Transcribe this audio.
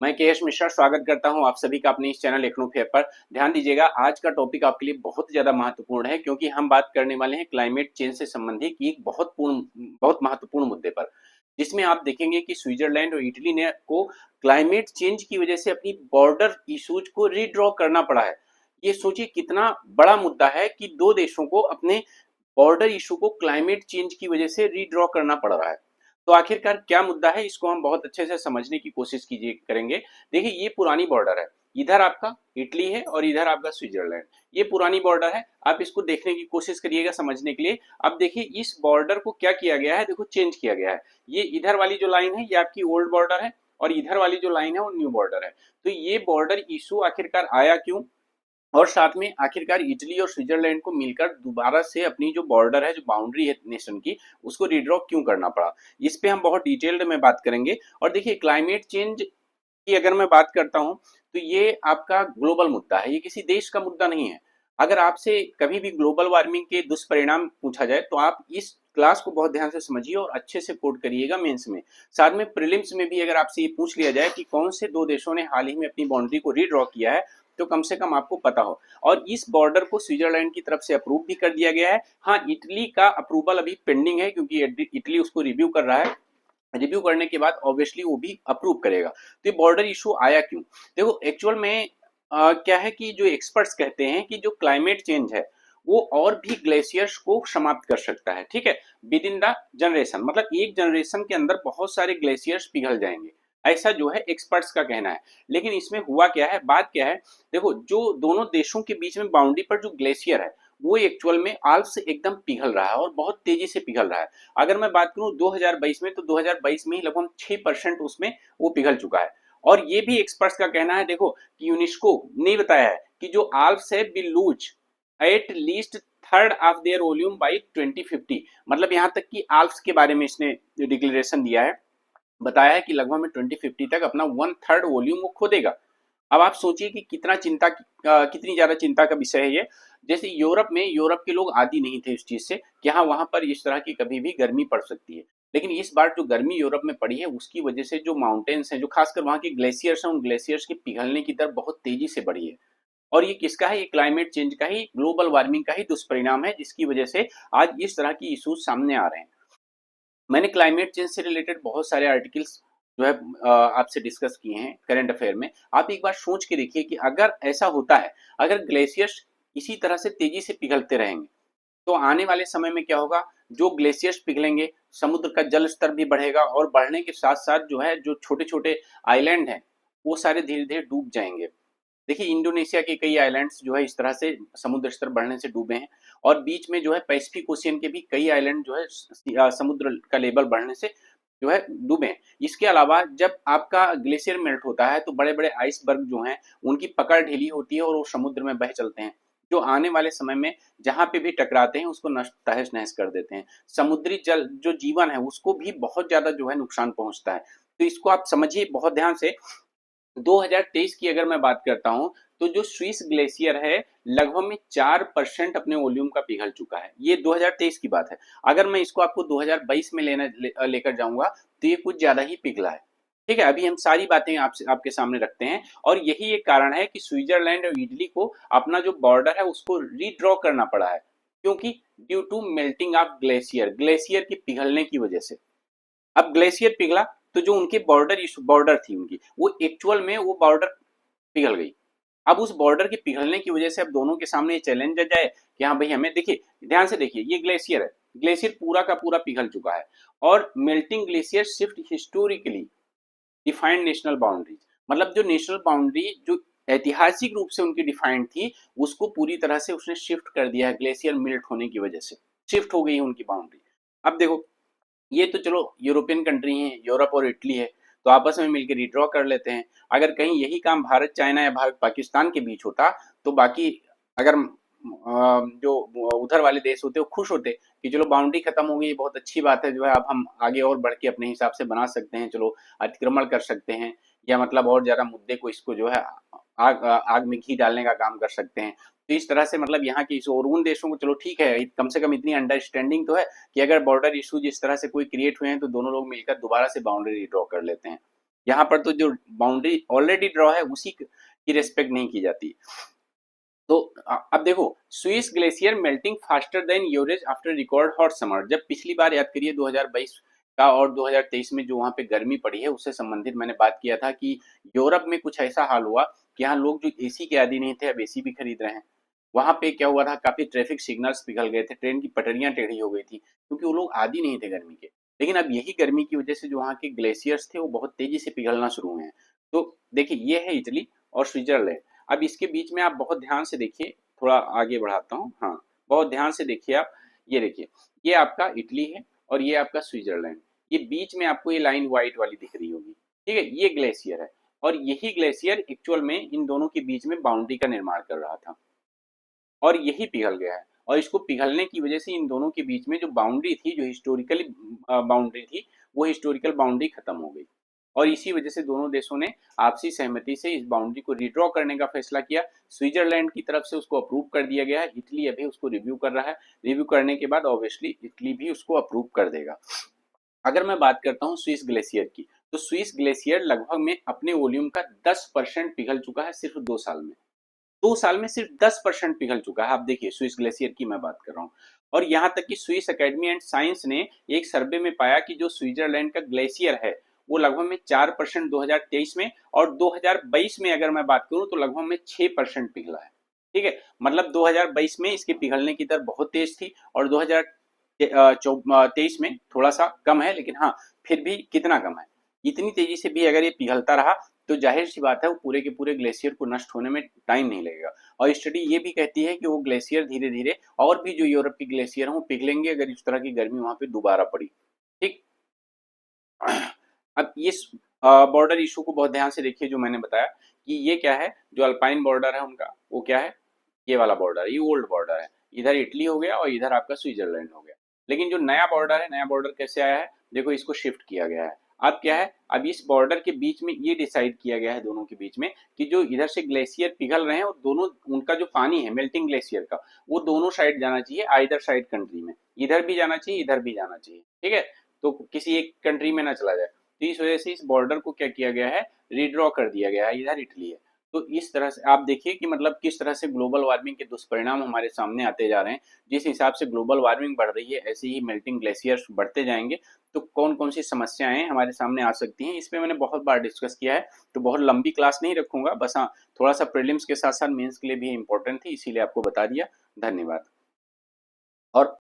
मैं केएस मिश्रा स्वागत करता हूं आप सभी का अपने इस चैनल इकोनॉमिक फेयर पर। ध्यान दीजिएगा, आज का टॉपिक आपके लिए बहुत ज्यादा महत्वपूर्ण है क्योंकि हम बात करने वाले हैं क्लाइमेट चेंज से संबंधित एक बहुत महत्वपूर्ण मुद्दे पर, जिसमें आप देखेंगे कि स्विट्जरलैंड और इटली ने को क्लाइमेट चेंज की वजह से अपनी बॉर्डर इश्यूज को रीड्रॉ करना पड़ा है। ये सोचिए कितना बड़ा मुद्दा है कि दो देशों को अपने बॉर्डर इशू को क्लाइमेट चेंज की वजह से रीड्रॉ करना पड़ रहा है। तो आखिरकार क्या मुद्दा है, इसको हम बहुत अच्छे से समझने की कोशिश कीजिए करेंगे। देखिए, ये पुरानी बॉर्डर है, इधर आपका इटली है और इधर आपका स्विट्जरलैंड। ये पुरानी बॉर्डर है, आप इसको देखने की कोशिश करिएगा समझने के लिए। अब देखिए इस बॉर्डर को क्या किया गया है, देखो चेंज किया गया है। ये इधर वाली जो लाइन है ये आपकी ओल्ड बॉर्डर है और इधर वाली जो लाइन है वो न्यू बॉर्डर है। तो ये बॉर्डर इशू आखिरकार आया क्यों, और साथ में आखिरकार इटली और स्विट्जरलैंड को मिलकर दोबारा से अपनी जो बॉर्डर है, जो बाउंड्री है नेशन की, उसको रिड्रॉ क्यों करना पड़ा, इस पे हम बहुत डिटेल्ड में बात करेंगे। और देखिए, क्लाइमेट चेंज की अगर मैं बात करता हूं तो ये आपका ग्लोबल मुद्दा है, ये किसी देश का मुद्दा नहीं है। अगर आपसे कभी भी ग्लोबल वार्मिंग के दुष्परिणाम पूछा जाए तो आप इस क्लास को बहुत ध्यान से समझिए और अच्छे से कोड करिएगा मेंस में। साथ में प्रीलिम्स में भी अगर आपसे ये पूछ लिया जाए कि कौन से दो देशों ने हाल ही में अपनी बाउंड्री को रीड्रॉ किया है, तो कम से कम आपको पता हो। और इस बॉर्डर को स्विट्जरलैंड की तरफ से अप्रूव भी कर दिया गया है। हाँ, इटली का अप्रूवल अभी पेंडिंग है क्योंकि इटली उसको रिव्यू कर रहा है। रिव्यू करने के बाद ऑब्वियसली वो भी अप्रूव करेगा। तो ये बॉर्डर इशू आया क्यों, देखो एक्चुअल में क्या है कि जो एक्सपर्ट्स कहते हैं कि जो क्लाइमेट चेंज है वो और भी ग्लेशियर्स को समाप्त कर सकता है। ठीक है, विद इन द जनरेशन, मतलब एक जनरेशन के अंदर बहुत सारे ग्लेशियर्स पिघल जाएंगे, ऐसा जो है एक्सपर्ट्स का कहना है। लेकिन इसमें हुआ क्या है, बात क्या है, देखो जो दोनों देशों के बीच में बाउंड्री पर जो ग्लेशियर है वो एक्चुअल में आल्प्स से एकदम पिघल रहा है और बहुत तेजी से पिघल रहा है। अगर मैं बात करूं 2022 में, तो 2022 में ही लगभग 6% उसमें वो पिघल चुका है। और ये भी एक्सपर्ट्स का कहना है, देखो कि यूनेस्को ने बताया है कि जो आल्प्स है will lose at least third of their volume by 2050। मतलब यहाँ तक कि आल्प्स के बारे में इसने डिक्लेरेशन दिया है, बताया है कि लगभग में 2050 तक अपना 1/3 वॉल्यूम वो खो देगा। अब आप सोचिए कि कितनी ज्यादा चिंता का विषय है ये। जैसे यूरोप के लोग आदी नहीं थे इस चीज से कि हाँ वहां पर इस तरह की कभी भी गर्मी पड़ सकती है। लेकिन इस बार जो गर्मी यूरोप में पड़ी है उसकी वजह से जो माउंटेन्स हैं, जो खासकर वहां के ग्लेशियर्स हैं, उन ग्लेशियर्स के पिघलने की दर बहुत तेजी से बढ़ी है। और ये किसका है, ये क्लाइमेट चेंज का ही, ग्लोबल वार्मिंग का ही दुष्परिणाम है, जिसकी वजह से आज इस तरह की इश्यूज सामने आ रहे हैं। मैंने क्लाइमेट चेंज से रिलेटेड बहुत सारे आर्टिकल्स जो है आपसे डिस्कस किए हैं करंट अफेयर में। आप एक बार सोच के देखिए कि अगर ऐसा होता है, अगर ग्लेशियर्स इसी तरह से तेजी से पिघलते रहेंगे तो आने वाले समय में क्या होगा, जो ग्लेशियर्स पिघलेंगे समुद्र का जल स्तर भी बढ़ेगा और बढ़ने के साथ साथ जो है, जो छोटे छोटे आइलैंड हैं वो सारे धीरे धीरे डूब जाएंगे। देखिए, इंडोनेशिया के कई आइलैंड्स जो है इस तरह से समुद्र स्तर बढ़ने से डूबे हैं। और बीच में जो है पैसिफिक ओशियन के भी कई आइलैंड जो है समुद्र का लेवल बढ़ने से जो है डूबे हैं। इसके अलावा जब आपका ग्लेशियर मेल्ट होता है तो बड़े बड़े आइसबर्ग जो हैं उनकी पकड़ ढीली होती है और वो समुद्र में बह चलते हैं, जो आने वाले समय में जहां पे भी टकराते हैं उसको तहस नहस कर देते हैं। समुद्री जल जो जीवन है उसको भी बहुत ज्यादा जो है नुकसान पहुंचता है। तो इसको आप समझिए बहुत ध्यान से। 2023 की अगर मैं बात करता हूं तो जो स्विस ग्लेशियर है लगभग में 4% अपने वॉल्यूम का पिघल चुका है। ये 2023 की बात है। अगर मैं इसको आपको 2022 में लेकर जाऊंगा तो ये कुछ ज्यादा ही पिघला है। ठीक है, अभी हम सारी बातें आपके सामने रखते हैं। और यही एक कारण है कि स्विट्जरलैंड और इटली को अपना जो बॉर्डर है उसको रीड्रॉ करना पड़ा है, क्योंकि due to melting of glacier के पिघलने की वजह से। अब ग्लेशियर पिघला तो जो उनके बॉर्डर थी उनकी, वो एक्चुअल में वो बॉर्डर पिघल गई। अब उस बॉर्डर के पिघलने की वजह से अब दोनों के सामने ये चैलेंज आ जाए कि हाँ भाई हमें, देखिए ध्यान से देखिए, ये ग्लेशियर है, ग्लेशियर पूरा का पूरा पिघल चुका है। और melting glacier shift historically defined national boundaries, मतलब जो नेशनल बाउंड्री जो ऐतिहासिक रूप से उनकी डिफाइंड थी उसको पूरी तरह से उसने शिफ्ट कर दिया है। ग्लेशियर मेल्ट होने की वजह से शिफ्ट हो गई है उनकी बाउंड्री। अब देखो, ये तो चलो यूरोपियन कंट्री हैं, यूरोप और इटली है, तो आपस में मिलकर रिड्रॉ कर लेते हैं। अगर कहीं यही काम भारत चाइना या भारत पाकिस्तान के बीच होता तो बाकी, अगर जो उधर वाले देश होते वो खुश होते कि चलो बाउंड्री खत्म हो गई, बहुत अच्छी बात है, जो है अब हम आगे और बढ़ के अपने हिसाब से बना सकते हैं, चलो अतिक्रमण कर सकते हैं, या मतलब और ज्यादा मुद्दे को, इसको जो है आग आग में घी डालने का काम कर सकते हैं। तो इस तरह से मतलब यहाँ की और उन देशों को चलो ठीक है, कम से कम इतनी अंडरस्टैंडिंग तो है कि अगर बॉर्डर इशू जिस तरह से कोई क्रिएट हुए हैं तो दोनों लोग मिलकर दोबारा से बाउंड्री रिड्रॉ कर लेते हैं। यहाँ पर तो जो बाउंड्री ऑलरेडी ड्रॉ है उसी की रिस्पेक्ट नहीं की जाती। तो अब देखो, Swiss glacier melting faster than urease after record hot summer. जब पिछली बार याद करिए 2022 का और 2023 में जो वहां पे गर्मी पड़ी है उससे संबंधित मैंने बात किया था कि यूरोप में कुछ ऐसा हाल हुआ कि यहाँ लोग जो एसी के आदी नहीं थे अब एसी भी खरीद रहे हैं। वहां पे क्या हुआ था, काफी ट्रैफिक सिग्नल्स पिघल गए थे, ट्रेन की पटरियां टेढ़ी हो गई थी क्योंकि वो लोग आदी नहीं थे गर्मी के। लेकिन अब यही गर्मी की वजह से जो वहाँ के ग्लेशियर्स थे वो बहुत तेजी से पिघलना शुरू हुए हैं। तो देखिए ये है इटली और स्विट्जरलैंड। अब इसके बीच में आप बहुत ध्यान से देखिए, थोड़ा आगे बढ़ाता हूँ, हाँ बहुत ध्यान से देखिए आप, ये देखिए ये आपका इटली है और ये आपका स्विट्जरलैंड। ये बीच में आपको ये लाइन व्हाइट वाली दिख रही होगी, ठीक है, ये ग्लेशियर है। और यही ग्लेशियर एक्चुअल में इन दोनों के बीच में बाउंड्री का निर्माण कर रहा था और यही पिघल गया है। और इसको पिघलने की वजह से इन दोनों के बीच में जो बाउंड्री थी, जो हिस्टोरिकली बाउंड्री थी, वो हिस्टोरिकल बाउंड्री खत्म हो गई। और इसी वजह से दोनों देशों ने आपसी सहमति से इस बाउंड्री को रिड्रॉ करने का फैसला किया। स्विट्जरलैंड की तरफ से उसको अप्रूव कर दिया गया है, इटली अभी उसको रिव्यू कर रहा है। रिव्यू करने के बाद ऑब्वियसली इटली भी उसको अप्रूव कर देगा। अगर मैं बात करता हूँ स्विस ग्लेशियर की, तो स्विस ग्लेशियर लगभग में अपने वॉल्यूम का 10% पिघल चुका है सिर्फ 2 साल में। 2 साल में सिर्फ 10% पिघल चुका है। आप देखिए स्विस ग्लेशियर की मैं बात कर रहा हूँ। और यहाँ तक कि स्विस एकेडमी एंड साइंस ने एक सर्वे में पाया कि जो स्विट्जरलैंड का ग्लेशियर है वो लगभग में 4% 2023 में, और 2022 में अगर मैं बात करूं तो लगभग में 6% पिघला है। ठीक है, मतलब 2022 में इसके पिघलने की दर बहुत तेज थी और 2023 में थोड़ा सा कम है, लेकिन हाँ फिर भी कितना कम है। इतनी तेजी से भी अगर ये पिघलता रहा तो जाहिर सी बात है वो पूरे के पूरे ग्लेशियर को नष्ट होने में टाइम नहीं लगेगा। और स्टडी ये भी कहती है कि वो ग्लेशियर धीरे धीरे और भी जो यूरोप की ग्लेशियर हैं वो पिघलेंगे अगर इस तरह की गर्मी वहां पे दोबारा पड़ी। ठीक। अब इस बॉर्डर इशू को बहुत ध्यान से देखिए, जो मैंने बताया कि ये क्या है, जो अल्पाइन बॉर्डर है उनका वो क्या है, ये वाला बॉर्डर, ये ओल्ड बॉर्डर है। इधर इटली हो गया और इधर आपका स्विट्जरलैंड हो गया। लेकिन जो नया बॉर्डर है, नया बॉर्डर कैसे आया है, देखो इसको शिफ्ट किया गया है। अब क्या है, अब इस बॉर्डर के बीच में ये डिसाइड किया गया है दोनों के बीच में कि जो इधर से ग्लेशियर पिघल रहे हैं और दोनों उनका जो पानी है मेल्टिंग ग्लेशियर का, वो दोनों साइड जाना चाहिए, आइदर साइड कंट्री में, इधर भी जाना चाहिए इधर भी जाना चाहिए। ठीक है, तो किसी एक कंट्री में ना चला जाए। तो इस वजह से इस बॉर्डर को क्या किया गया है, रिड्रॉ कर दिया गया है, इधर इटली है। तो इस तरह से आप देखिए कि मतलब किस तरह से ग्लोबल वार्मिंग के दुष्परिणाम हमारे सामने आते जा रहे हैं। जिस हिसाब से ग्लोबल वार्मिंग बढ़ रही है ऐसे ही मेल्टिंग ग्लेशियर्स बढ़ते जाएंगे तो कौन कौन सी समस्याएं हमारे सामने आ सकती हैं, इस पे मैंने बहुत बार डिस्कस किया है। तो बहुत लंबी क्लास नहीं रखूंगा, बस हाँ थोड़ा सा प्रीलिम्स के साथ साथ मेंस के लिए भी इंपॉर्टेंट थी इसीलिए आपको बता दिया। धन्यवाद। और